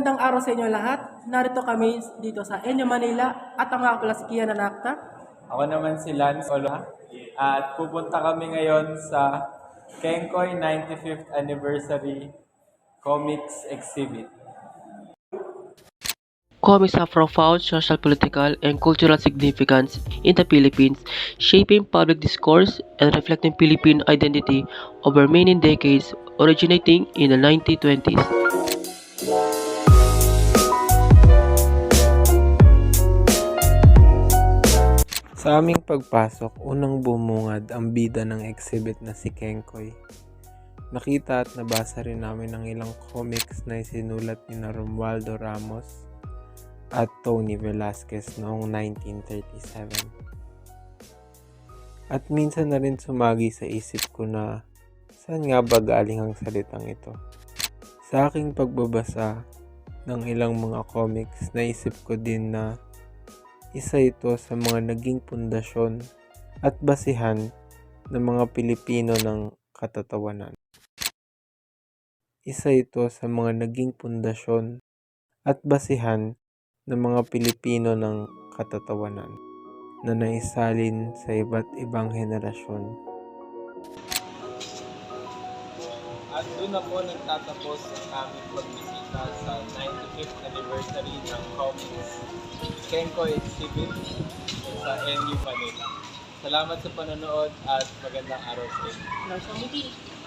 Magandang araw sa inyo lahat. Narito kami dito sa Enyo, Manila at ang nga pala si Kian Anakta. Ako naman si Lance Ola at pupunta kami ngayon sa Kenkoy 95th Anniversary Comics Exhibit. Comics have profound social, political, and cultural significance in the Philippines, shaping public discourse and reflecting Philippine identity over many decades, originating in the 1920s. Sa aming pagpasok, unang bumungad ang bida ng exhibit na si Kenkoy. Nakita at nabasa rin namin ang ilang comics na isinulat ni Romualdo Ramos at Tony Velasquez noong 1937. At minsan na rin sumagi sa isip ko na saan nga ba galing ang salitang ito. Sa aking pagbabasa ng ilang mga comics, naisip ko din na isa ito sa mga naging pundasyon at basihan ng mga Pilipino ng katatawanan. Isa ito sa mga naging pundasyon at basihan ng mga Pilipino ng katatawanan na naisalin sa iba't ibang henerasyon. At doon na po nagtatapos ang aming pagbisita sa 95th anniversary ng Comics Kenkoy Exhibit sa NU Manila. Salamat sa panonood at magandang araw sa inyo.